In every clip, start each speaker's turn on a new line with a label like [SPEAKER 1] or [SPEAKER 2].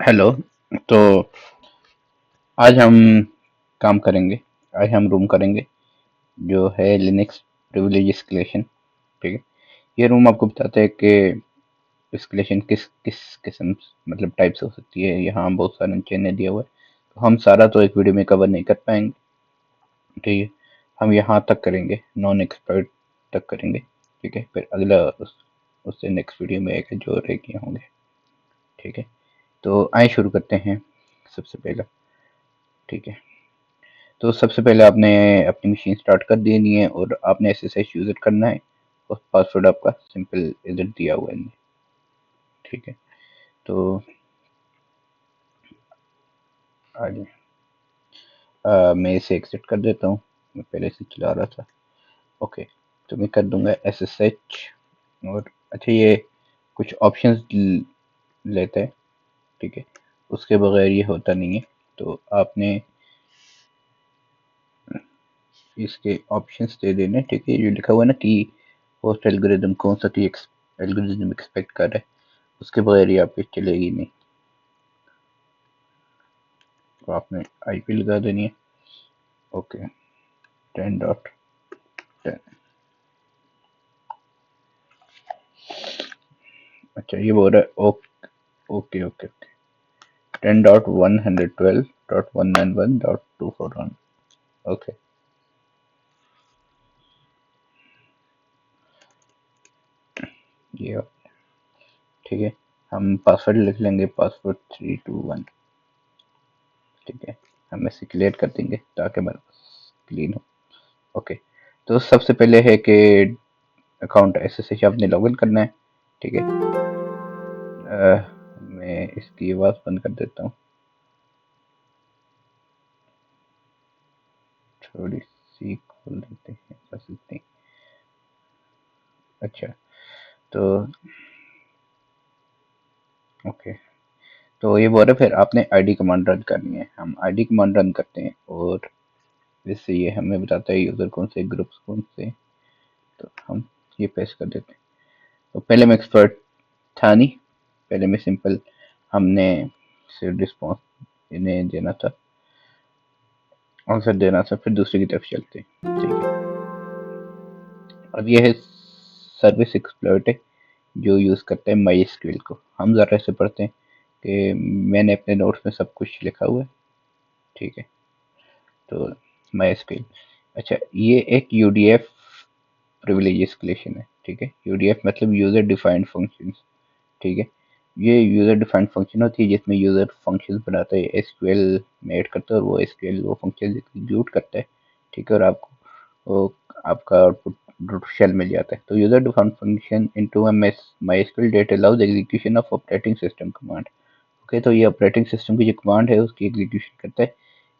[SPEAKER 1] Hello. तो आज हम काम करेंगे। आज हम रूम करेंगे जो है लिनक्स प्रिविलेज एस्केलेशन। ठीक है। ये रूम आपको बताता है कि एस्केलेशन किस किस किस्म मतलब टाइप से हो सकती है। यहाँ बहुत सारे नीचे ने दिया हुआ है, तो हम सारा तो एक वीडियो में कवर नहीं कर पाएंगे। ठीक है। हम यहाँ तक करेंगे, नॉन एक्सपर्ट तक करेंगे। ठीक है। फिर अगला उससे नेक्स्ट वीडियो में एक जो रह गए होंगे। ठीक है। तो आइए शुरू करते हैं सबसे पहला। ठीक है। तो सबसे पहले आपने अपनी मशीन स्टार्ट कर देनी है और आपने एसएसएच यूज़र करना है और पासवर्ड आपका सिंपल इधर दिया हुआ है। ठीक है। तो आगे मैं इसे एग्जिट कर देता हूँ। मैं पहले से चला रहा था। ओके। तो मैं कर दूंगा एसएसएच। और अच्छा, ये कुछ ऑप्शंस लेता है। ठीक है। उसके बगैर ये होता नहीं है। तो आपने इसके ऑप्शंस दे देने। ठीक है। ये लिखा हुआ है ना कि होस्ट एल्गोरिदम कौन सा की एल्गोरिदम एक्सपेक्ट कर रहा है, उसके बगैर ये आपकी चलेगी नहीं। तो आपने आईपी लगा देनी है। ओके। 10.10। अच्छा, ये बोल रहा है okay okay okay okay. 10.112.191.241। Okay. ये ठीक है। हम पासवर्ड लिख लेंगे, पासवर्ड 321। ठीक है। हम इसे क्लियर कर देंगे ताकि हमारे पास क्लीन हो। ओके। तो सबसे पहले है कि अकाउंट एसएसएच आपने लॉगिन करना है। ठीक है। मैं इसकी आवाज़ बंद कर देता हूँ थोड़ी सी, खोल देते हैं बस इतनी। अच्छा। तो ओके। तो ये बोल रहे फिर आपने आईडी कमांड रन करनी है। हम आईडी कमांड रन करते हैं और इससे ये हमें बताता है यूज़र कौन से, ग्रुप्स कौन से। तो हम ये पेस्ट कर देते हैं। तो पहले मैं एक्सपर्ट था नहीं, पहले मैं सिंपल, हमने सिर्फ रिस्पॉन्स इन्हें देना था, आंसर देना था, फिर दूसरी की तरफ चलते हैं। ठीक है। अब ये है सर्विस एक्सप्लॉइट है जो यूज़ करते हैं माई एसक्यूएल को। हम ज़रा से पढ़ते हैं कि मैंने अपने नोट्स में सब कुछ लिखा हुआ है। ठीक है। तो माई एसक्यूएल, अच्छा, ये एक यूडीएफ प्रिविलेज एस्केलेशन है। ठीक है। यूडीएफ मतलब यूज़र डिफाइंड फंक्शन। ठीक है। ये यूज़र डिफाइंड फंक्शन होती है जिसमें यूज़र फंक्शन बनाता है, एसक्यूएल में ऐड करता है और वो एसक्यूएल वो फंक्शन एग्जीक्यूट करता है। ठीक है। और आपको वो आपका आउटपुट शेल मिल जाता है। तो user defined function into a MySQL date allows execution of operating system command. Okay. तो ये ऑपरेटिंग सिस्टम की जो कमांड है उसकी एग्जीक्यूशन करता है।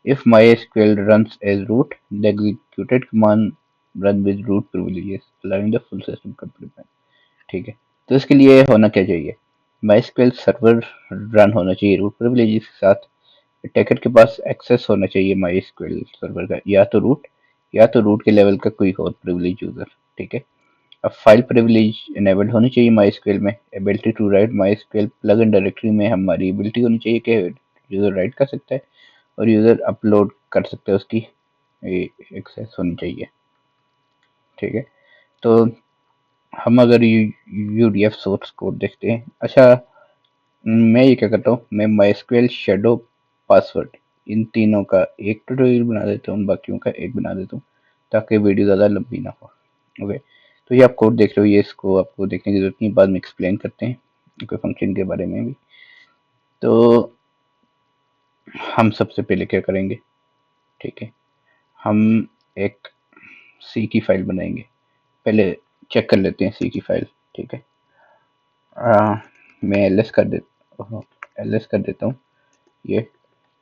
[SPEAKER 1] If MySQL runs as root, the executed command run with root privileges, allowing the full system complement। ठीक है। तो इसके लिए होना क्या चाहिए, MySQL सर्वर रन होना चाहिए रूट प्रिविलेजेस के साथ। अटैकर के पास एक्सेस होना चाहिए MySQL सर्वर का, या तो रूट के लेवल का कोई और प्रिविलेज यूजर। ठीक है। अब फाइल प्रिविलेज इनेबल्ड होनी चाहिए MySQL में। Ability to write MySQL plug in directory में हमारी एबिलिटी होनी चाहिए कि यूजर राइट कर सकता है और यूजर अपलोड कर सकते हैं, उसकी एक्सेस होनी चाहिए। ठीक है। तो हम अगर यूडीएफ सोर्स कोड देखते हैं, अच्छा, मैं ये क्या करता हूँ, मैं माइस्क्वेल शेडो पासवर्ड इन तीनों का एक ट्यूटोरियल बना देता हूँ, बाकियों का एक बना देता हूँ ताकि वीडियो ज़्यादा लंबी ना हो। ओके। तो ये आप कोड देख रहे हो, ये इसको आपको देखने की जरूरत नहीं, बाद में एक्सप्लेन करते हैं कोई फंक्शन के बारे में भी। तो हम सबसे पहले क्या करेंगे, ठीक है, हम एक सी की फाइल बनाएंगे। पहले चेक कर लेते हैं सी की फाइल। ठीक है। मैं एल एस कर देता हूँ ये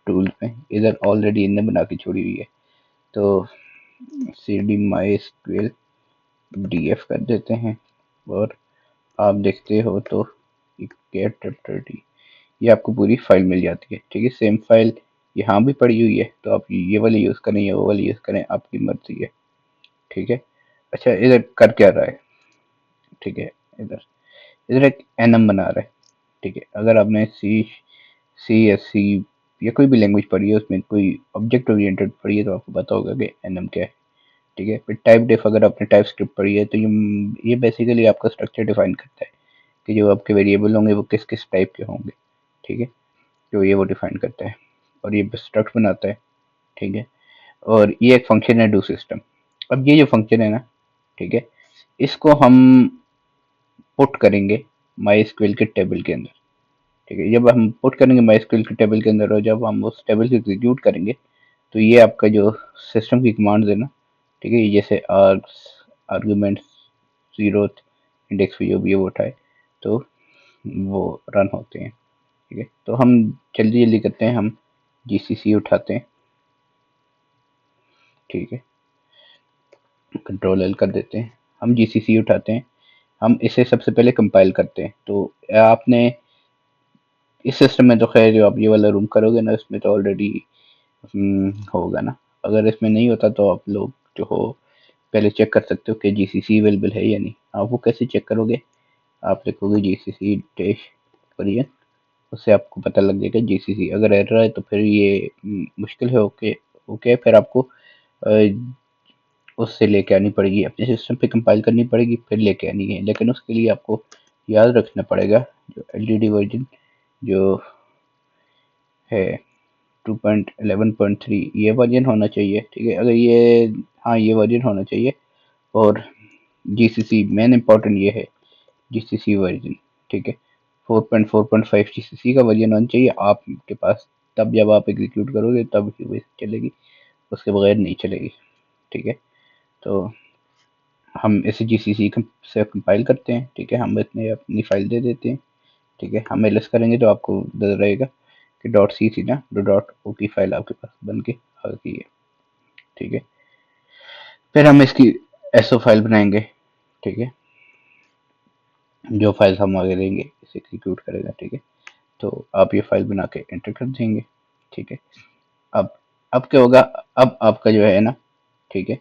[SPEAKER 1] टूल में। इधर ऑलरेडी इनने बना के छोड़ी हुई है। तो सी डी माई स्क्वेल डी एफ कर देते हैं और आप देखते हो तो गेट डी, ये आपको पूरी फाइल मिल जाती है। ठीक है। सेम फाइल यहाँ भी पड़ी हुई है, तो आप ये वाली यूज़ करें या वो वाली यूज़ करें, आपकी मर्जी है। ठीक है। अच्छा, इधर कर क्या रहा है, ठीक है, इधर इधर एक एनम बना रहा है। ठीक है। अगर आपने सी CSC या कोई भी लैंग्वेज पढ़ी है, उसमें कोई ऑब्जेक्ट ओरिएंटेड पढ़ी है तो आपको पता होगा कि एनएम क्या है। ठीक है, फिर टाइप डिफ अगर आपने टाइप स्क्रिप्ट पढ़ी है तो ये बेसिकली आपका स्ट्रक्चर डिफाइन करता है कि जो आपके वेरिएबल होंगे वो किस किस टाइप के होंगे। ठीक है, तो ये वो डिफाइन करता है और ये स्ट्रक्ट बनाता है। ठीक है, और ये एक फंक्शन है डू सिस्टम। अब ये जो फंक्शन है ना, ठीक है, इसको हम पुट करेंगे माई एसक्यूएल के टेबल के अंदर। ठीक है, जब हम पुट करेंगे माई एसक्यूएल के टेबल के अंदर और जब हम उस टेबल को एग्जीक्यूट करेंगे तो ये आपका जो सिस्टम की कमांड है ना, ठीक है, जैसे आर्ग्स आर्गूमेंट जीरो इंडेक्स पे जो भी वो उठाए तो वो रन होते हैं। ठीक है, तो हम जल्दी जल्दी करते हैं, हम जीसीसी उठाते हैं। ठीक है, कंट्रोल एल कर देते हैं, हम जीसीसी उठाते हैं, हम इसे सबसे पहले कंपाइल करते हैं। तो आपने इस सिस्टम में तो खैर जो आप ये वाला रूम करोगे ना, इसमें तो ऑलरेडी होगा ना। अगर इसमें नहीं होता तो आप लोग जो हो पहले चेक कर सकते हो कि जीसीसी अवेलेबल है या नहीं। आप वो कैसे चेक करोगे, आप लिखोगे जीसीसी डैश ओरियन, उससे आपको पता लग जाएगा जीसीसी। अगर एरर है तो फिर ये मुश्किल है। ओके ओके, फिर आपको अ, उससे लेके आनी पड़ेगी, अपने सिस्टम पे कंपाइल करनी पड़ेगी, फिर लेके आनी है। लेकिन उसके लिए आपको याद रखना पड़ेगा जो एलटीडी वर्जन जो है 2.11.3 ये वर्जन होना चाहिए। ठीक है, अगर ये, हाँ ये वर्जन होना चाहिए। और जीसीसी मेन इम्पोर्टेंट ये है, जीसीसी वर्जन। ठीक है, 4.4.5 जीसीसी का वर्जन होना चाहिए आपके पास, तब जब आप एग्जीक्यूट करोगे तब ही वो चलेगी, उसके बगैर नहीं चलेगी। ठीक है, तो हम इसे जीसीसी से कंपाइल करते हैं। ठीक है, हम इतने अपनी फाइल दे देते हैं। ठीक है, हम एलएस करेंगे तो आपको नजर आएगा कि डॉट सी थी ना, डॉट ओ की फाइल आपके पास बन के आ गई है। ठीक है, फिर हम इसकी एसओ फाइल बनाएंगे। ठीक है, जो फाइल हम आगे देंगे इसे एग्जीक्यूट करेगा। ठीक है, तो आप ये फाइल बना के एंटर कर देंगे। ठीक है, अब अब क्या होगा, अब आपका जो है ना, ठीक है,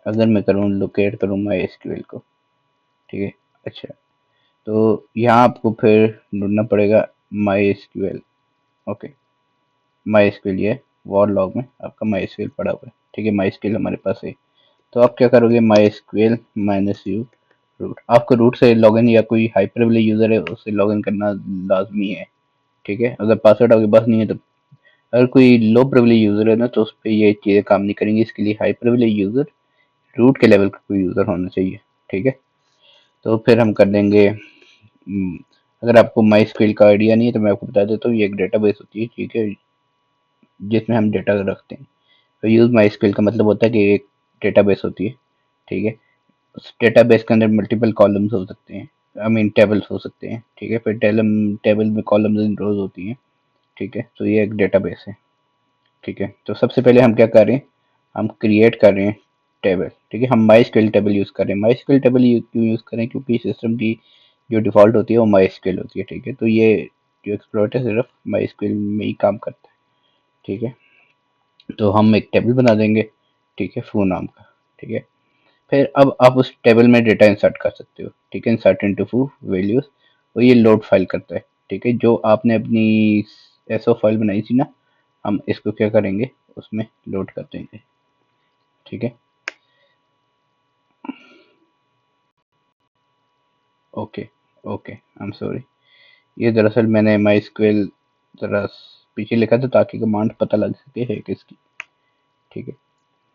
[SPEAKER 1] अगर मैं करूँ लोकेट करूँ माई एसक्यूएल को। ठीक है, अच्छा, तो यहाँ आपको फिर ढूंढना पड़ेगा my SQL. Okay, my SQL ये वॉर लॉग में आपका माई एसक्यूएल पड़ा हुआ है। ठीक है, माई एसक्यूएल हमारे पास है। तो आप क्या करोगे, MySQL minus U root. आपको रूट से लॉगिन या कोई हाई प्रिविलेज यूजर है उससे लॉगिन करना लाजमी है। ठीक है, अगर पासवर्ड आपके पास नहीं है तो, अगर कोई लो प्रिविलेज यूजर है ना तो उस पर ये चीज़ें काम नहीं करेंगी। इसके लिए हाई प्रिविलेज यूजर, रूट के लेवल का कोई यूजर होना चाहिए। ठीक है, तो फिर हम कर देंगे अगर आपको माई स्क्वेल का आइडिया नहीं है तो मैं आपको बता देता हूँ, ये एक डेटाबेस होती है। ठीक है, जिसमें हम डेटा रखते हैं। तो यूज माई स्क्वेल का मतलब होता है कि एक डेटाबेस होती है। ठीक है, उस डेटाबेस के अंदर मल्टीपल कॉलम्स हो सकते हैं, आई मीन टेबल्स हो सकते हैं। ठीक है, फिर टेबल में कॉलम्स एंड रोज होती हैं। ठीक है, तो ये एक डेटाबेस है। ठीक है, तो सबसे पहले हम क्या कर रहे हैं, हम क्रिएट कर रहे हैं टेबल। ठीक है, हम माई स्क्वेल टेबल यूज़ कर रहे हैं। माई स्क्वेल टेबल क्यों यूज़ करें, क्योंकि सिस्टम की जो डिफ़ॉल्ट होती है वो माई स्क्वेल होती है। ठीक है, तो ये जो एक्सप्लॉइट है सिर्फ माई स्क्वेल में ही काम करता है। ठीक है, तो हम एक टेबल बना देंगे। ठीक है, फू नाम का। ठीक है, फिर अब आप उस टेबल में डेटा इंसर्ट कर सकते हो। ठीक है, इंसर्ट इनटू फू वैल्यूज, और ये लोड फाइल करता है। ठीक है, जो आपने अपनी एसओ फाइल बनाई थी ना, हम इसको क्या करेंगे, उसमें लोड कर देंगे। ठीक है, okay okay, I am sorry, ये दरअसल मैंने माई स्क्वेल जरा पीछे लिखा था ताकि कमांड पता लग सके है किसकी। ठीक है,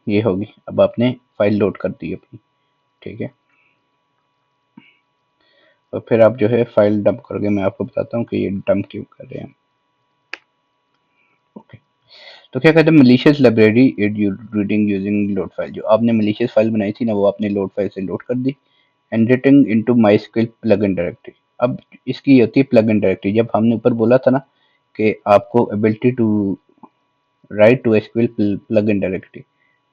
[SPEAKER 1] ये होगी, अब आपने फाइल लोड कर दी अपनी। ठीक है, और फिर आप जो है फाइल डंप करोगे, मैं आपको बताता हूँ कि ये डंप क्यों कर रहे हैं। ओके, तो क्या कहते हैं, malicious library it reading using load file. जो आपने मलिशियस फाइल बनाई थी ना, वो आपने लोड फाइल से लोड कर दी and return into MySQL plugin directory. अब इसकी होती है प्लगइन डायरेक्टरी। जब हमने ऊपर बोला था ना कि आपको ability to write to SQL plugin directory.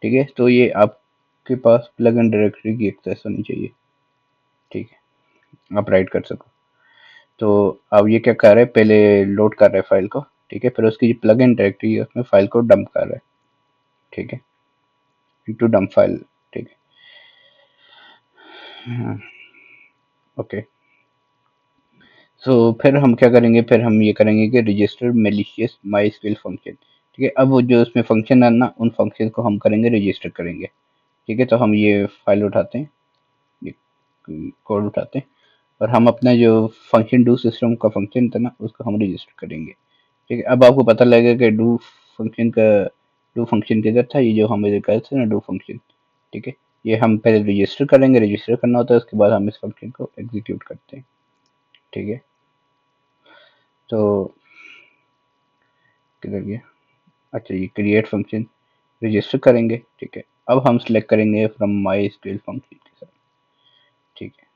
[SPEAKER 1] ठीक है, तो ये आपके पास प्लगइन डायरेक्टरी की एक्सेस होनी चाहिए। ठीक है, आप राइट कर सको। तो अब ये क्या कर रहा है, पहले लोड कर रहा है फाइल को। ठीक है, फिर उसकी जो प्लगइन डायरेक्टरी है उसमें फाइल को डंप कर रहा है। ठीक है, इनटू डंप फाइल। ठीक है, हाँ, ओके, सो फिर हम क्या करेंगे, फिर हम ये करेंगे कि रजिस्टर मेलिशियस माई फंक्शन। ठीक है, अब वो जो उसमें फंक्शन है ना, उन फंक्शन को हम करेंगे रजिस्टर करेंगे। ठीक है, तो हम ये फाइल उठाते हैं, ये कोड उठाते हैं, और हम अपना जो फंक्शन डू सिस्टम का फंक्शन था ना, उसको हम रजिस्टर करेंगे। ठीक है, अब आपको पता लगेगा कि डू फंक्शन किधर था, ये जो हम इधर कर थे ना डू फंक्शन। ठीक है, ये हम पहले रजिस्टर करेंगे, रजिस्टर करना होता है, उसके बाद हम इस फंक्शन को एग्जीक्यूट करते हैं। ठीक है, तो किधर गया, अच्छा ये क्रिएट फंक्शन रजिस्टर करेंगे। ठीक है, अब हम सिलेक्ट करेंगे फ्रॉम माई स्क्रिप्ट फंक्शन के साथ। ठीक है,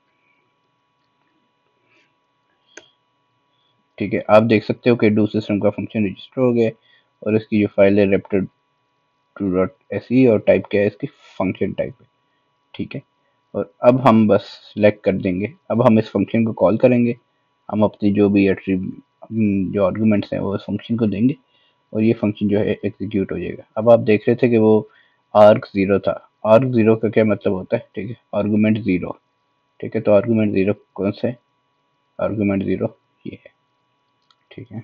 [SPEAKER 1] ठीक है, आप देख सकते हो कि डू सिस्टम का फंक्शन रजिस्टर हो गया, और इसकी जो फाइल है रेप्टर टू डॉट एस और टाइप क्या है इसकी, फंक्शन टाइप है। ठीक है, और अब हम बस सिलेक्ट कर देंगे, अब हम इस फंक्शन को कॉल करेंगे, हम अपनी जो भी जो आर्गूमेंट्स हैं वो इस फंक्शन को देंगे, और ये फंक्शन जो है एग्जीक्यूट हो जाएगा। अब आप देख रहे थे कि वो आर्ग जीरो था। आर्ग जीरो का क्या मतलब होता है, ठीक है, आर्गूमेंट जीरो। ठीक है, तो आर्गूमेंट जीरो कौन सा है, आर्गूमेंट जीरो ये है। ठीक है,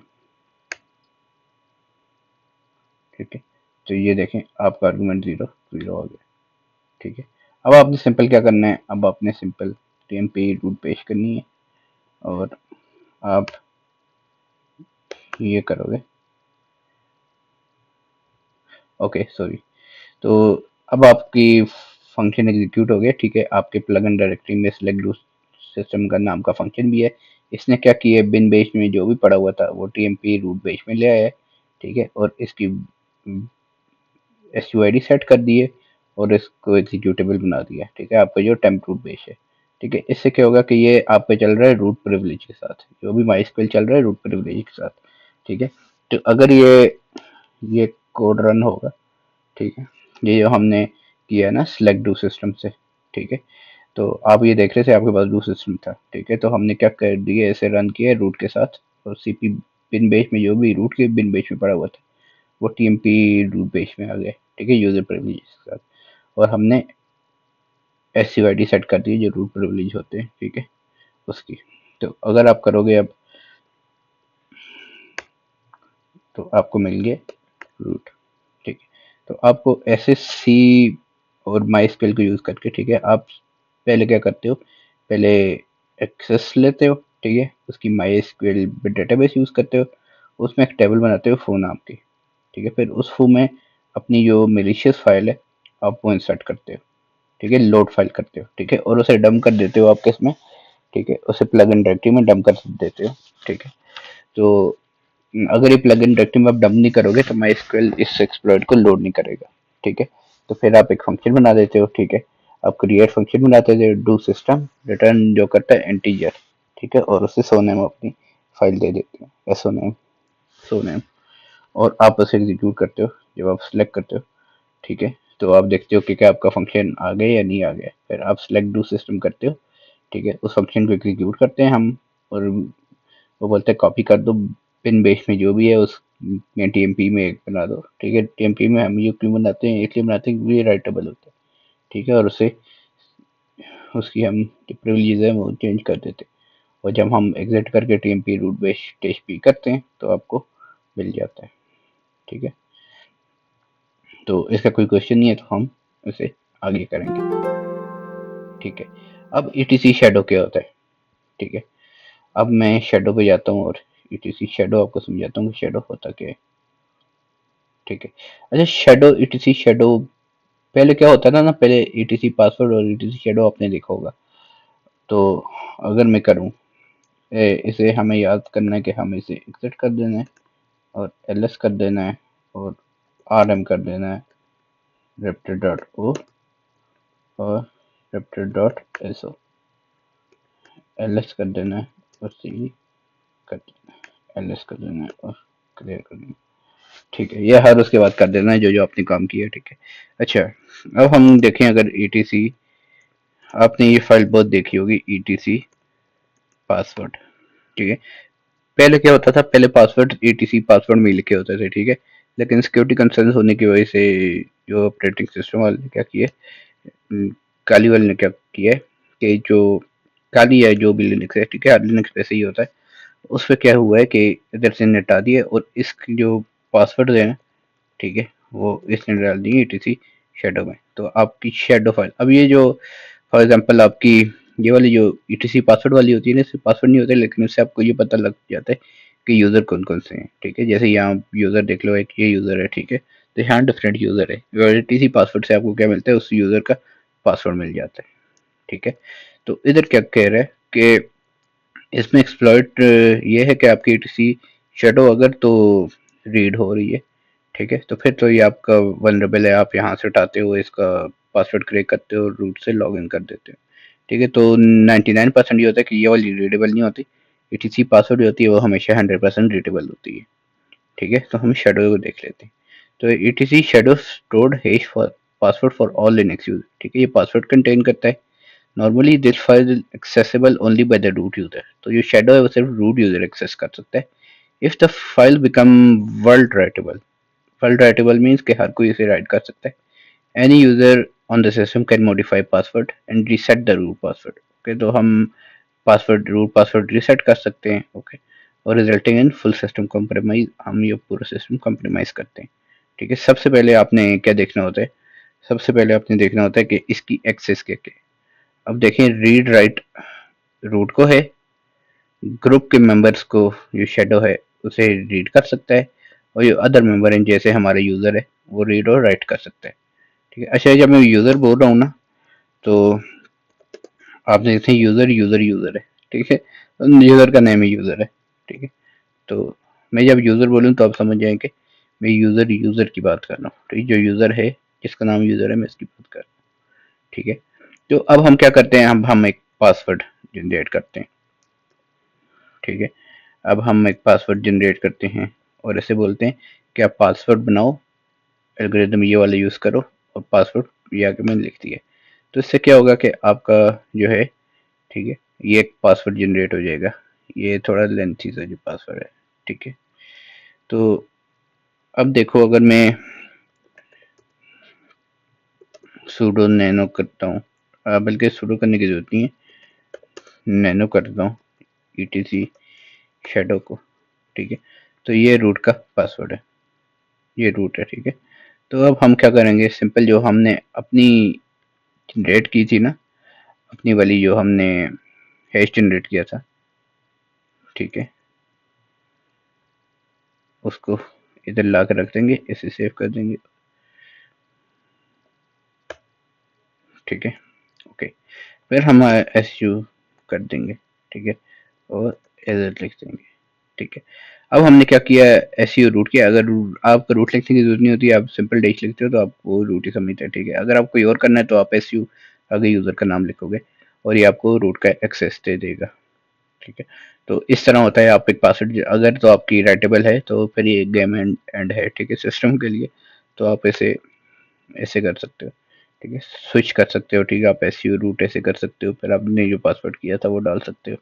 [SPEAKER 1] ठीक है, तो ये देखें आपका आर्गूमेंट जीरो जीरो हो गया। ठीक है, अब आपने सिंपल क्या करना है, अब आपने सिंपल टीएमपी रूट पेश करनी है, और आप ये करोगे, ओके सॉरी, तो अब आपकी फंक्शन एग्जीक्यूट हो गया। ठीक है, आपके प्लग इन डायरेक्टरी में सिलेक्ट डू सिस्टम का नाम का फंक्शन भी है। इसने क्या किया, बिन बेस में जो भी पड़ा हुआ था वो टीएमपी रूट बेस में ले आया है। ठीक है, और इसकी एसयूआईडी सेट कर दी है, और इसको एग्जीक्यूटेबल बना दिया। ठीक है, आपका जो टेम्प रूट बेस है। ठीक है, इससे क्या होगा कि ये आप पे चल रहा है रूट प्रिविलेज के साथ, जो भी माइस्क्वेल चल रहा है रूट प्रिविलेज के साथ। ठीक है, तो अगर ये कोड रन होगा, ठीक है, ये जो हमने किया है ना सिलेक्ट डू सिस्टम से। ठीक है, तो आप ये देख रहे थे आपके पास डू सिस्टम था। ठीक है, तो हमने क्या कर दिया, इसे रन किया रूट के साथ, और सीपी बिन बेस में जो भी रूट के बिन बेस में पड़ा हुआ था वो टीएमपी रूट बेस में आ गया। ठीक है, यूजर प्रिविलेज के साथ, और हमने एसयूआईडी सेट कर दी जो रूट प्रिविलेज होते हैं। ठीक है, उसकी, तो अगर आप करोगे अब, तो आपको मिल गया रूट। ठीक है, तो आपको ऐसे सी और माई स्क्वेल को यूज़ करके, ठीक है, आप पहले क्या करते हो, पहले एक्सेस लेते हो। ठीक है, उसकी माई स्क्वेल डेटाबेस यूज़ करते हो, उसमें एक टेबल बनाते हो फो नाम की। ठीक है, फिर उस फो में अपनी जो मेलिशियस फाइल है आप वो इंसर्ट करते हो। ठीक है, लोड फाइल करते हो। ठीक है, और उसे डंप कर देते हो आप किसमें, ठीक है, उसे प्लग इन डायरेक्टरी में डंप कर देते हो। ठीक है, तो अगर ये प्लग इन डायरेक्टरी में आप डंप नहीं करोगे तो माई इस एक्सप्लॉइट को लोड नहीं करेगा। ठीक है, तो फिर आप एक फंक्शन बना देते हो। ठीक है, आप क्रिएट फंक्शन बनाते थे, डू सिस्टम रिटर्न जो करता है इंटीजर। ठीक है, और उसे सो नेम अपनी फाइल दे देते हैं, एसओ नेम, सो नेम, और आप उसे एग्जीक्यूट करते हो जब आप सिलेक्ट करते हो। ठीक है, तो आप देखते हो कि क्या आपका फंक्शन आ गया या नहीं आ गया, फिर आप सिलेक्ट डू सिस्टम करते हो। ठीक है, उस फंक्शन को एग्जीक्यूट करते हैं हम, और वो बोलते हैं कॉपी कर दो पिन बेस में जो भी है उस में टीएमपी में एक बना दो। ठीक है, टीएमपी में हम ये क्यों बनाते हैं, इसलिए बनाते हैं क्योंकि ये राइटेबल होता है। ठीक है, और उसे उसकी हम जो प्रिविलेज है वो चेंज कर देते हैं, और जब हम एग्जिट करके TMP root base test P करते हैं तो आपको मिल जाता है। ठीक है, तो इसका कोई क्वेश्चन नहीं है तो हम इसे आगे करेंगे। ठीक है, अब ईटीसी शेडो क्या होता है। ठीक है, अब मैं शेडो पे जाता हूँ, और ईटीसी शेडो आपको समझाता हूँ कि शेडो होता क्या है। ठीक है, अच्छा शेडो, ईटीसी शेडो पहले क्या होता था ना, पहले ईटीसी पासवर्ड और ईटीसी शेडो आपने देखा होगा। तो अगर मैं करूँ, इसे हमें याद करना है कि हमें इसे एग्जिट कर देना है, और एलएस कर देना है, और आरएम कर देना है, रेप्टर डॉट ओ और रेप्टर डॉट एसओ, एलएस कर देना है, और सी कर देना है, एलएस कर देना है, और क्लियर कर देना है। ठीक है, ये हर उसके बाद कर देना है जो जो आपने काम किया। ठीक है, अच्छा, अब हम देखें अगर ईटीसी, आपने ये फाइल बहुत देखी होगी ईटीसी पासवर्ड। ठीक है, पहले क्या होता था, पहले पासवर्ड ईटीसी पासवर्ड में लिखे होते थे। ठीक है, लेकिन सिक्योरिटी कंसर्न होने की वजह से जो ऑपरेटिंग सिस्टम वाले ने क्या किया, काली वाले ने क्या किया कि जो काली है जो भी लिनक्स है, ठीक है, हर लिनक्स पे से ही होता है, उस पर क्या हुआ है कि इधर से नेट आ दिया और इसकी जो पासवर्ड है, ठीक है, वो इसने डाल दी etc शेडो में। तो आपकी शेडो फाइल, अब ये जो फॉर एग्जांपल आपकी ये वाली जो etc पासवर्ड वाली होती है ना, इससे पासवर्ड नहीं होता, लेकिन इससे आपको ये पता लग जाता है कि यूजर कौन कौन से हैं, ठीक है। जैसे यहाँ यूजर देख लो, एक ये यूजर है, ठीक है, तो यहाँ डिफरेंट यूजर है, etc पासवर्ड से आपको क्या मिलता है, उस यूजर का पासवर्ड मिल जाता है, ठीक है। तो इधर क्या कह रहा है कि इसमें एक्सप्लॉइट ये है कि आपकी etc शेडो अगर तो रीड हो रही है, ठीक है, तो फिर तो ये आपका वनरेबल है, आप यहाँ से उठाते हो, इसका पासवर्ड क्रिएट करते हो, रूट से लॉग इन कर देते हो, ठीक है। तो 99% ये होता है कि ये वाली रीडेबल नहीं होती, etc पासवर्ड होती है वो हमेशा 100% रीडेबल होती है, ठीक है। तो हम शेडो को देख लेते हैं। तो etc shadow stored hash for password for all Linux user, ठीक है, ये पासवर्ड कंटेन करता है। Normally this file accessible only by the root user, तो जो शेडो है वो सिर्फ रूट यूजर एक्सेस कर सकता है। If the file become world writable, world writable means कि हर कोई इसे राइट कर सकता है। Any user on the system can modify password and reset the root password, okay. तो हम पासवर्ड रूट पासवर्ड रीसेट कर सकते हैं, ओके, और resulting in full system compromise, हम ये पूरा सिस्टम कॉम्प्रोमाइज करते हैं, ठीक है। सबसे पहले आपने क्या देखना होता है, सबसे पहले आपने देखना होता है कि इसकी एक्सेस क्या क्या है। अब देखें, रीड राइट रूट को है, ग्रुप के मेंबर्स को जो शेडो है उसे रीड कर सकता है, और जो अदर मेंबर हैं जैसे हमारे यूजर है वो रीड और राइट कर सकता है, ठीक है। अच्छा, जब मैं यूजर बोल रहा हूँ ना, तो आप देखते हैं यूजर यूजर यूजर है, ठीक है, यूजर का नेम ही यूजर है, ठीक है। तो मैं जब यूजर बोलूँ तो आप समझ जाएंगे मैं यूजर यूजर की बात कर रहा हूँ, ठीक है, जो यूजर है, जिसका नाम यूजर है, मैं इसकी बात कर रहा हूँ, ठीक है। तो अब हम क्या करते हैं, हम एक पासवर्ड जनरेट करते हैं, ठीक है। अब हम एक पासवर्ड जनरेट करते हैं और ऐसे बोलते हैं कि आप पासवर्ड बनाओ, एल्गोरिदम ये वाला यूज़ करो, और पासवर्ड ये आके मैंने लिख दिया। तो इससे क्या होगा कि आपका जो है, ठीक है, ये एक पासवर्ड जनरेट हो जाएगा। ये थोड़ा लेंथी सा जो पासवर्ड है, ठीक है। तो अब देखो, अगर मैं सूडो नैनो करता हूँ, बल्कि सूडो करने की जरूरत नहीं है, नैनो करता हूँ etc शेडो को, ठीक है। तो ये रूट का पासवर्ड है, ये रूट है, ठीक है। तो अब हम क्या करेंगे, सिंपल जो हमने अपनी जनरेट की थी ना, अपनी वाली जो हमने हैश जनरेट किया था, ठीक है, उसको इधर ला कर रख देंगे, इसे सेव कर देंगे, ठीक है, ओके। फिर हम एस यू कर देंगे, ठीक है, और एरर लिख देंगे, ठीक है। अब हमने क्या किया, एस यू रूट किया। अगर आपको रूट लिखने की जरूरत नहीं होती, आप सिंपल डैश लिखते हो तो आपको रूट ही समझते हैं, ठीक है। अगर आपको कोई और करना है तो आप एस यू आगे यूजर का नाम लिखोगे और ये आपको रूट का एक्सेस दे देगा, ठीक है। तो इस तरह होता है। आप एक पासवर्ड अगर तो आपकी राइटेबल है तो फिर ये गेम एंड है, ठीक है, सिस्टम के लिए। तो आप ऐसे ऐसे कर सकते हो, ठीक है, स्विच कर सकते हो, ठीक है। आप एस यू रूट ऐसे कर सकते हो, फिर आपने जो पासवर्ड किया था वो डाल सकते हो,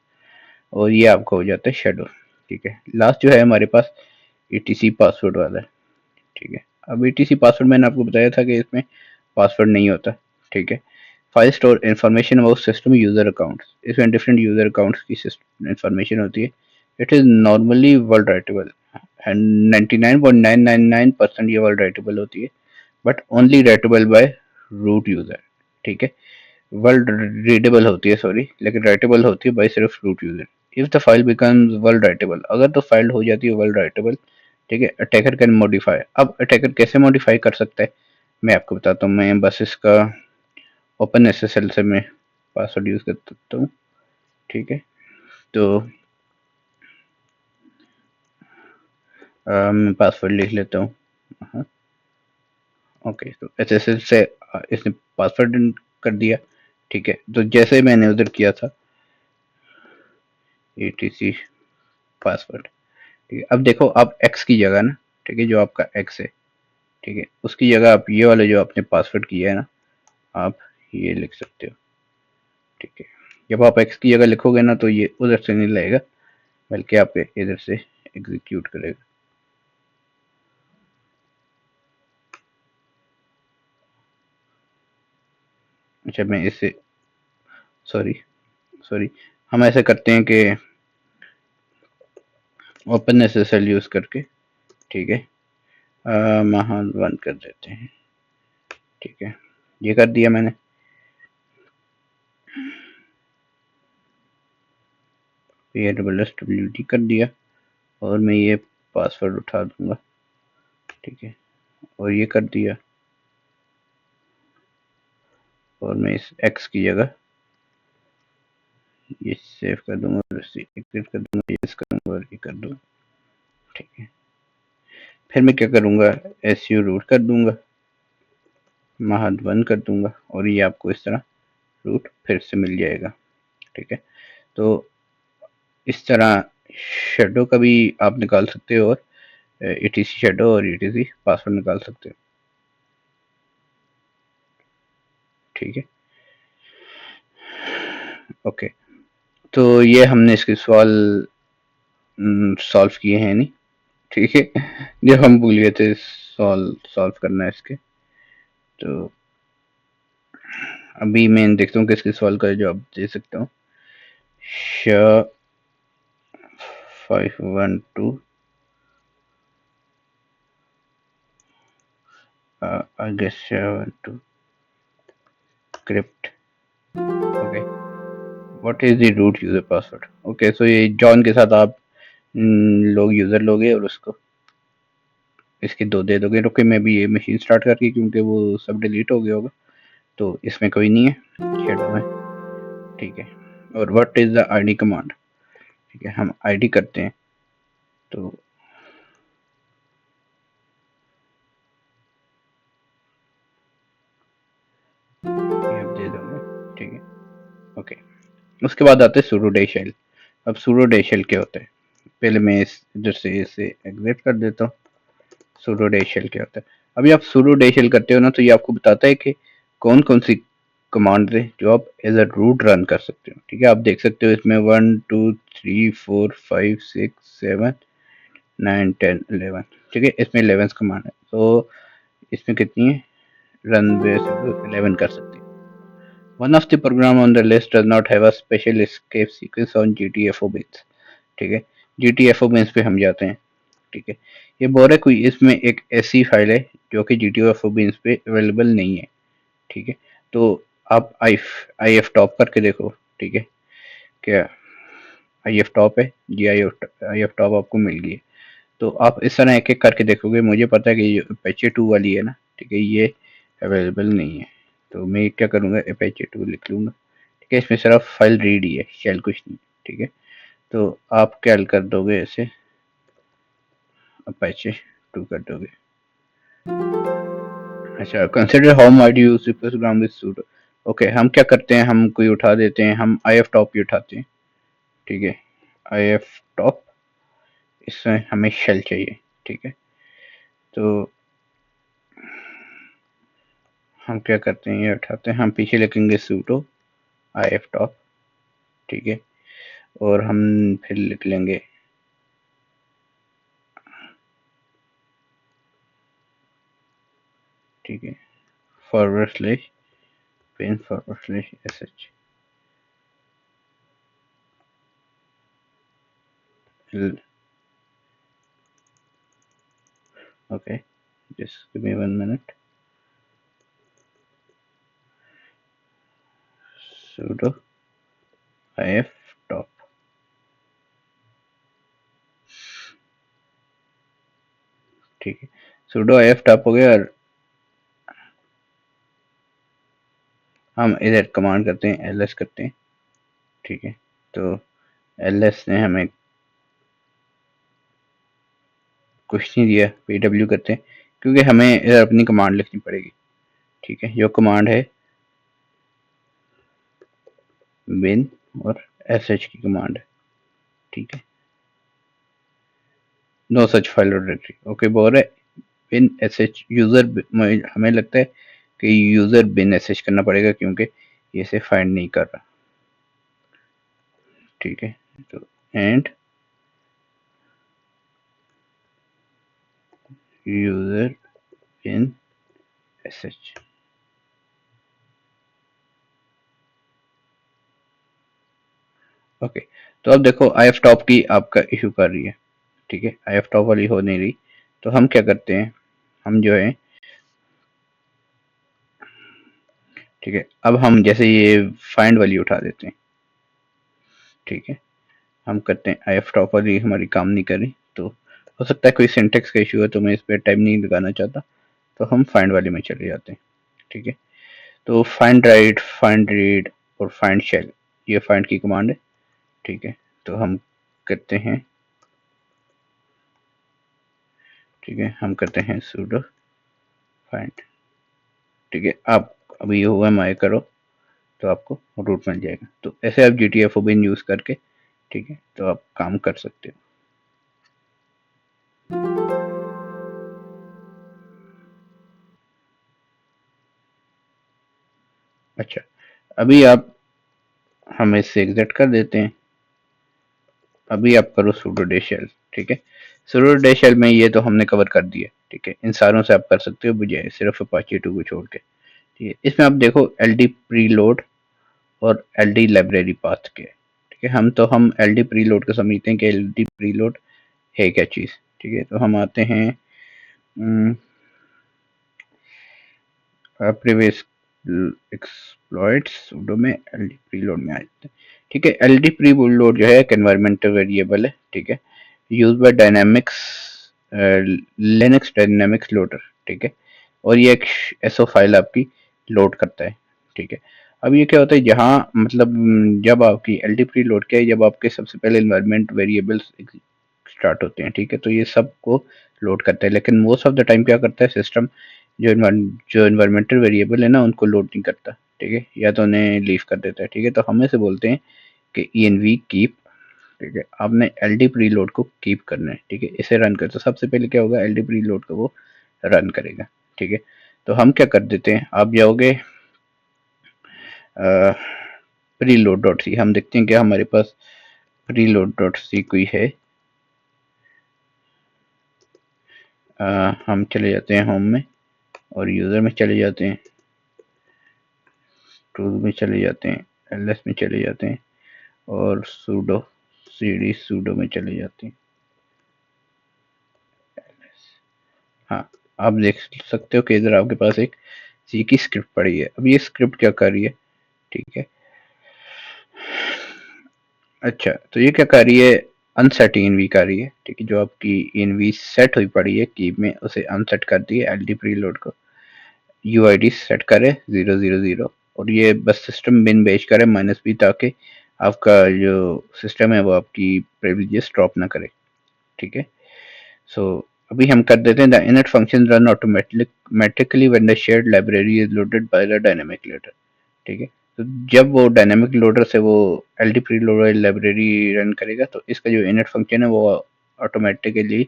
[SPEAKER 1] और ये आपका हो जाता है शेडो, ठीक है। लास्ट जो है हमारे पास etc पासवर्ड वाला है, ठीक है। अब etc पासवर्ड मैंने आपको बताया था कि इसमें पासवर्ड नहीं होता, ठीक है। File store information about system user accounts, इसमें डिफरेंट यूजर अकाउंट्स की इन्फॉर्मेशन होती है। It is normally world writable, and 99.999% ये वर्ल्ड राइटेबल होती है, but only writable by root user, ठीक है। वर्ल्ड रीडेबल होती है, सॉरी, लेकिन राइटेबल होती है बाय सिर्फ root user. If the file becomes world writable, अगर तो फाइल हो जाती है वर्ल्ड राइटेबल, ठीक है, अटैकर कैन मॉडिफाई। अब अटैकर कैसे मॉडिफाई कर सकता है, मैं आपको बताता हूँ। मैं बस इसका ओपन एसएसएल से मैं पासवर्ड यूज कर सकता हूँ, ठीक है। तो मैं पासवर्ड लिख लेता हूँ, हाँ, ओके। तो एसएसएल से इसने पासवर्ड कर दिया, ठीक है। तो जैसे मैंने उधर किया था etc पासवर्ड, ठीक है। अब देखो, आप एक्स की जगह ना, ठीक है, जो आपका एक्स है, ठीक है, उसकी जगह आप ये वाले जो आपने पासवर्ड किया है ना, आप ये लिख सकते हो, ठीक है। जब आप एक्स की जगह लिखोगे ना तो ये उधर से नहीं लाएगा, बल्कि आपके इधर से एग्जीक्यूट करेगा। अच्छा, मैं इसे, सॉरी सॉरी, हम ऐसे करते हैं कि ओपन एसएसएल यूज करके, ठीक है, महान बंद कर देते हैं, ठीक है, ये कर दिया मैंने। PWSWD कर दिया और मैं ये पासवर्ड उठा दूंगा, ठीक है, और ये कर दिया, और मैं इस एक्स की जगह ये सेव कर दूंगा और इसे एग्जिट कर दूंगा, ये कर दूंगा और ये कर दूंगा, ठीक है। फिर मैं क्या करूंगा, SU रूट कर दूंगा, महद बंद कर दूंगा और ये आपको इस तरह रूट फिर से मिल जाएगा, ठीक है। तो इस तरह शेडो का भी आप निकाल सकते हो और ETC शेडो और ETC पासवर्ड निकाल सकते हो, ठीक है। ओके, तो ये हमने इसके सवाल सॉल्व किए हैं नहीं, ठीक है, जब हम भूल गए थे सॉल्व करना है इसके। तो अभी मैं देखता हूँ किसके सवाल का जवाब दे सकता हूँ। 512 I guess 712 crypt, okay, what is the root user password? Okay, so ये जॉन के साथ आप लोग यूजर लोगे और उसको इसके दो दे दोगे। रुके, मैं भी ये मशीन स्टार्ट करके, क्योंकि वो सब डिलीट हो गया होगा, तो इसमें कोई नहीं है शेडो में, ठीक है। और what is the ID command, ठीक है, हम आईडी करते हैं, तो ये आप दे दोगे, ठीक है, ओके। उसके बाद आते हैं sudo dash shell। अब sudo dash shell क्या होता है, पहले मैं इधर से इसे एग्जिट कर देता हूँ। sudo dash shell क्या होता है, अभी आप sudo dash shell करते हो ना, तो ये आपको बताता है कि कौन कौन सी कमांड है जो आप एज अ रूट रन कर सकते हो, ठीक है। आप देख सकते हो इसमें 1 2 3 4 5 6 7 9 10 11, ठीक है, इसमें 11 कमांड है, तो इसमें कितनी है, रन बेस 11 कर सकते हैं। One of the program on the list does not have a special escape sequence on GTFO bins, ठीक है, GTFO bins पे हम जाते हैं, ठीक है। ये बोल रहा है कोई इसमें एक ऐसी फाइल है जो कि GTFO bins पे अवेलेबल नहीं है, ठीक है। तो आप IF टॉप करके देखो, ठीक है, क्या IF टॉप है जी, IF टॉप आपको मिल गई है। तो आप इस तरह एक एक करके देखोगे, मुझे पता है कि ये Apache 2 वाली है ना, ठीक है, ये अवेलेबल नहीं है, तो मैं क्या करूँगा, Apache 2 लिख लूँगा, ठीक है। इसमें सिर्फ फाइल रीड ही है, शेल कुछ नहीं, ठीक है। तो आप क्या कर दोगे, ऐसे Apache 2 कर दोगे। अच्छा, consider home ID use program with sudo। Okay, हम क्या करते हैं, हम कोई उठा देते हैं, हम IF टॉप ही उठाते हैं, ठीक है, IF टॉप, इसमें हमें शेल चाहिए, ठीक है। तो हम क्या करते हैं, ये उठाते हैं, हम पीछे लिखेंगे sudo IF टॉप, ठीक है, और हम फिर लिख लेंगे ठीक है, /bin /sh okay, just give me 1 minute, sudo if top, ठीक है, sudo if top हो गया, और हम इधर कमांड करते हैं ls करते हैं, ठीक है। तो ls ने हमें कुछ नहीं दिया, pw करते हैं, क्योंकि हमें इधर अपनी कमांड लिखनी पड़ेगी, ठीक है। जो कमांड है bin और sh की कमांड है, ठीक है, नो सच फाइल और डायरेक्टरी, ओके। बोल रहे bin sh यूजर, हमें लगता है कि यूजर bin sh करना पड़ेगा, क्योंकि ये इसे फाइंड नहीं कर रहा, ठीक है। तो and user bin sh, okay. तो अब देखो IF टॉप की आपका इशू कर रही है, ठीक है, IF टॉप वाली हो नहीं रही, तो हम क्या करते हैं, हम जो है, ठीक है, अब हम जैसे ये फाइंड वाली उठा देते हैं, ठीक है, हम करते हैं IF टॉप वाली हमारी काम नहीं कर रही, तो हो सकता है कोई सिंटेक्स का इशू है, तो मैं इस पर टाइम नहीं लगाना चाहता, तो हम फाइंड वाले में चले जाते हैं, ठीक है। तो फाइंड राइट, फाइंड रीड और फाइंड शेल, ये फाइंड की कमांड है, ठीक है। तो हम करते हैं, ठीक है, हम करते हैं sudo फाइंड, ठीक है। आप अभी OMI करो तो आपको रूट मिल जाएगा। तो ऐसे आप GTFO बिन यूज करके, ठीक है, तो आप काम कर सकते हो। अच्छा, अभी आप, हम इससे एग्जिट कर देते हैं। अभी आप करो sudo dash shell, ठीक है। sudo dash shell में ये तो हमने कवर कर दिया, ठीक है, इन सारों से आप कर सकते हो बजाय सिर्फ Apache 2 को छोड़ के, ठीक है। इसमें आप देखो LD preload और LD लाइब्रेरी पाथ के, ठीक है। हम LD preload को समझते हैं कि LD preload है क्या चीज़, ठीक है। तो हम आते हैं प्रीवियस एक्सप्लॉइट्स sudo में LD preload में आ जाते हैं, ठीक है। LD preload जो है एक एनवायरमेंटल वेरिएबल है, ठीक है, use by dynamics, Linux dynamics loader, ठीक है। और ये एक एसओ फाइल आपकी लोड करता है, ठीक है। अब ये क्या होता है, जहाँ मतलब जब आपकी एल डी प्री लोड किया है, जब आपके सबसे पहले इन्वायरमेंट वेरिएबल्स स्टार्ट होते हैं, ठीक है, तो ये सबको लोड करता है, लेकिन मोस्ट ऑफ द टाइम क्या करता है सिस्टम, जो इन्वायरमेंटल वेरिएबल है ना, उनको लोड नहीं करता, ठीक है, या तो उन्हें लीव कर देता है, ठीक है। तो हम इसे बोलते हैं कि env कीप, ठीक है, आपने एल डी प्री लोड को कीप करना है, ठीक है, इसे रन कर, तो सबसे पहले क्या होगा, एल डी प्री लोड को वो रन करेगा, ठीक है। तो हम क्या कर देते हैं, आप जाओगे प्री लोड डॉट सी, हम देखते हैं कि हमारे पास प्री लोड डॉट सी कोई है। हम चले जाते हैं होम में और यूज़र में चले जाते हैं, टूल में चले जाते हैं, एलएस में चले जाते हैं और sudo cd sudo में चले जाते हैं। हाँ, आप देख सकते हो कि इधर आपके पास एक सी की स्क्रिप्ट पड़ी है। अब ये स्क्रिप्ट क्या कर रही है, ठीक है। अच्छा, तो ये क्या कर रही है, अनसेट env कर रही है, ठीक है। जो आपकी env सेट हुई पड़ी है की में, उसे अनसेट कर दी है, एलडी प्रीलोड को यूआईडी सेट करे 000 और ये बस सिस्टम बिन बेच करे -b, ताकि आपका जो सिस्टम है वो आपकी प्रिविलेजेस ड्रॉप ना करे, ठीक है। सो अभी हम कर देते हैं the init function run automatically when the shared library is loaded by the dynamic loader, ठीक है। तो जब वो डायनेमिक लोडर से वो L D pre loader library run करेगा, तो इसका जो इनिट फंक्शन है वो ऑटोमेटिकली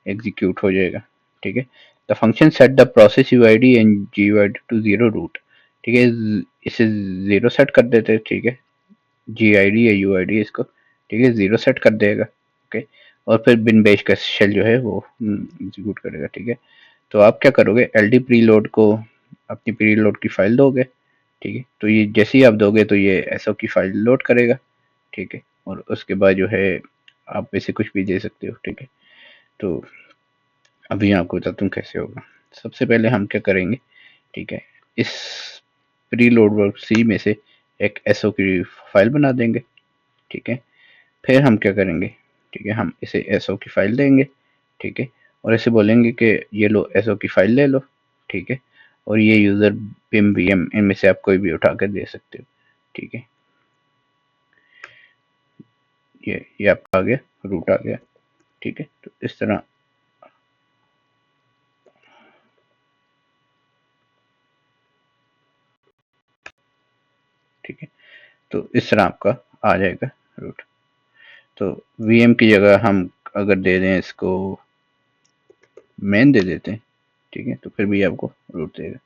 [SPEAKER 1] एग्जीक्यूट हो जाएगा, ठीक है। The function set the process UID and GUID to 0 root, ठीक है, इसे 0 सेट कर देते हैं, ठीक है, जीआईडी या यूआईडी इसको, ठीक है, 0 सेट कर देगा, ओके। और फिर बिन बैश का शेल जो है वो एग्जीक्यूट करेगा, ठीक है। तो आप क्या करोगे, एल डी प्री लोड को अपनी प्री लोड की फाइल दोगे, ठीक है। तो ये जैसे ही आप दोगे तो ये एसओ की फाइल लोड करेगा, ठीक है। और उसके बाद जो है आप इसे कुछ भी दे सकते हो, ठीक है। तो अभी मैं आपको बताता हूँ कैसे होगा। सबसे पहले हम क्या करेंगे, ठीक है, इस प्री लोड वर्क सी में से एक एसओ की फाइल बना देंगे, ठीक है। फिर हम क्या करेंगे, ठीक है, हम इसे एसओ की फाइल देंगे, ठीक है, और इसे बोलेंगे कि ये लो एसओ की फाइल ले लो, ठीक है। और ये यूज़र बिम वीएम इनमें से आप कोई भी उठा कर दे सकते हो, ठीक है। ये आपका आ गया, रूट आ गया, ठीक है। तो इस तरह, ठीक है, तो इस तरह आपका आ जाएगा रूट। तो वीएम की जगह हम अगर दे दें इसको मेन दे देते हैं, ठीक है, तो फिर भी आपको रूट देगा,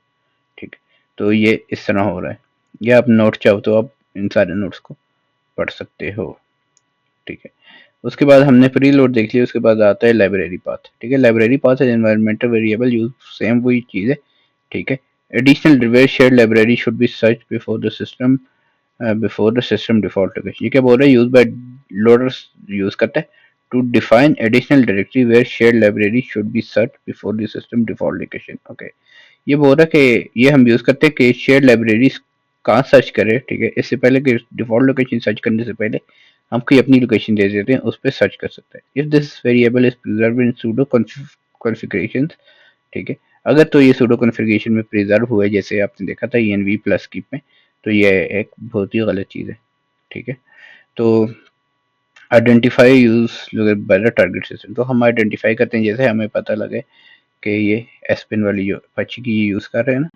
[SPEAKER 1] ठीक है। तो ये इस तरह हो रहा है। या आप नोट चाहो तो आप इन सारे नोट्स को पढ़ सकते हो, ठीक है। उसके बाद हमने प्री लोड देख लिया, उसके बाद आता है लाइब्रेरी पाथ, ठीक है। लाइब्रेरी पाथ है एनवायरमेंटल वेरिएबल यूज, सेम वही चीज़ है, ठीक है। Additional device shared library should be search before the system default location. ये क्या बोल रहा है, यूज बाय लोडर्स यूज करता है to define additional directory where shared library should be set before the system default location. Okay, ये बोल रहा है कि ये हम यूज करते हैं कि शेयर लाइब्रेरी कहाँ सर्च करें, ठीक है। इससे पहले कि डिफॉल्ट लोकेशन सर्च करने से पहले हम कोई अपनी लोकेशन दे देते हैं, उस पर सर्च कर सकते हैं। If this variable is preserve in pseudo configuration, ठीक है। अगर तो ये सूडो कॉन्फ़िगरेशन में प्रिजर्व हुआ है, जैसे आपने देखा था env प्लस कीप में, तो ये एक बहुत ही गलत चीज़ है, ठीक है। तो identify use better target system, तो हम आइडेंटिफाई करते हैं जैसे हमें पता लगे कि ये एसपिन वाली जो अपाची की यूज कर रहे हैं ना,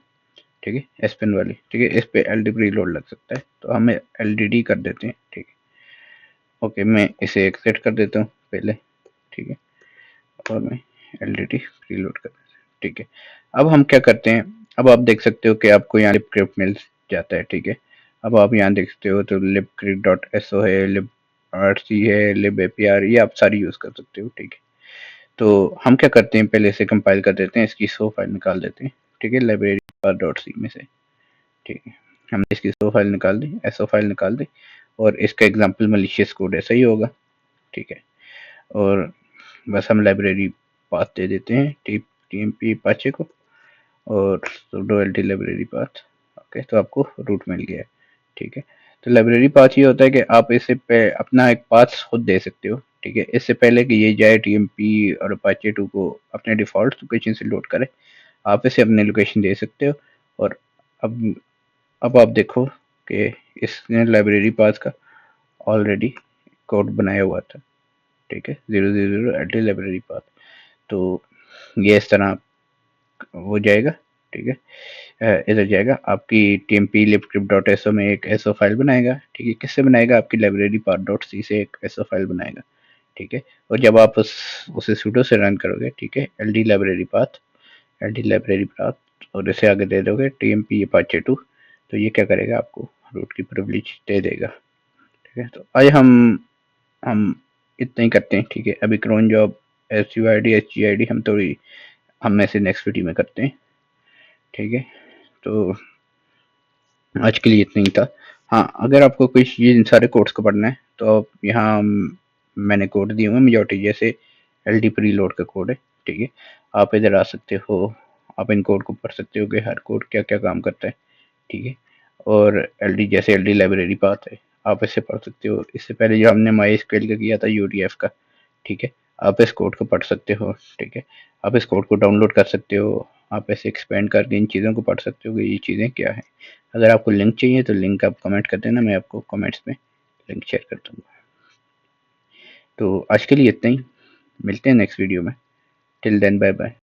[SPEAKER 1] ठीक है, एसपिन वाली, ठीक है, इस पे एलडी रीलोड लग सकता है, तो हम एलडीडी कर देते हैं, ठीक है। ओके, मैं इसे एक्सेट कर देता हूँ पहले, ठीक है, और मैं एलडीडी रीलोड कर देता हूँ, ठीक है। अब हम क्या करते हैं, अब आप देख सकते हो कि आपको यहाँ libcrypt मिल जाता है, ठीक है। अब आप यहाँ देख सकते हो तो libcrypt.so है, librc है, libapr, ये आप सारी यूज कर सकते हो, ठीक है। तो हम क्या करते हैं, पहले इसे कंपाइल कर देते हैं, इसकी सो फाइल निकाल देते हैं, ठीक है, library.c में से, ठीक है। हमने इसकी सो फाइल निकाल दी, एसओ फाइल निकाल दी, और इसका एग्जाम्पल मलिशियस कोड ऐसा ही होगा, ठीक है। और बस हम लाइब्रेरी पाथ दे देते हैं टीएमपी पाचे को, और sudo lt library path, okay, तो आपको रूट मिल गया है, ठीक है। तो लाइब्रेरी पाथ ये होता है कि आप इसे पे अपना एक पाथ खुद दे सकते हो, ठीक है। इससे पहले कि ये जाए टीएमपी और अपाचे 2 को अपने डिफॉल्ट लोकेशन से लोड करे, आप इसे अपने लोकेशन दे सकते हो। और अब अब आप देखो कि इसने लाइब्रेरी पाथ का ऑलरेडी कोड बनाया हुआ था, ठीक है, 000 एट लाइब्रेरी पाथ। तो ये इस तरह हो जाएगा, ठीक है। इधर जाएगा, आपकी tmp libcrypt.so में एक एसओ फाइल बनाएगा, ठीक है। किससे बनाएगा, आपकी लाइब्रेरी पाथ डॉट सी से एक एसओ फाइल बनाएगा, ठीक है। और जब आप उसे sudo से रन करोगे, ठीक है, एलडी लाइब्रेरी पाथ, और इसे आगे दे दोगे tmp apache 2, तो ये क्या करेगा, आपको रूट की प्रिविलेज दे देगा, ठीक है। तो आज हम इतना ही करते हैं, ठीक है। अभी क्रोन जॉब SUID HGID हम ऐसे नेक्स्ट वीडियो में करते हैं, ठीक है। तो आज के लिए इतना ही था। हाँ, अगर आपको कुछ ये इन सारे कोड्स को पढ़ना है, तो आप यहाँ मैंने कोड दिए हुए हैं मेजॉरिटी, जैसे एल डी प्रीलोड का कोड है, ठीक है। आप इधर आ सकते हो, आप इन कोड को पढ़ सकते हो कि हर कोड क्या क्या काम करता है, ठीक है। और एल डी, जैसे एल डी लाइब्रेरी पाथ है, आप इसे पढ़ सकते हो। इससे पहले जो हमने MySQL का किया था UDF का, ठीक है, आप इस कोड को पढ़ सकते हो, ठीक है। आप इस कोड को डाउनलोड कर सकते हो, आप ऐसे एक्सपेंड करके इन चीज़ों को पढ़ सकते हो कि ये चीज़ें क्या है। अगर आपको लिंक चाहिए तो लिंक आप कमेंट कर देना, मैं आपको कमेंट्स में लिंक शेयर कर दूंगा। तो आज के लिए इतना ही, मिलते हैं नेक्स्ट वीडियो में। Till then, bye bye.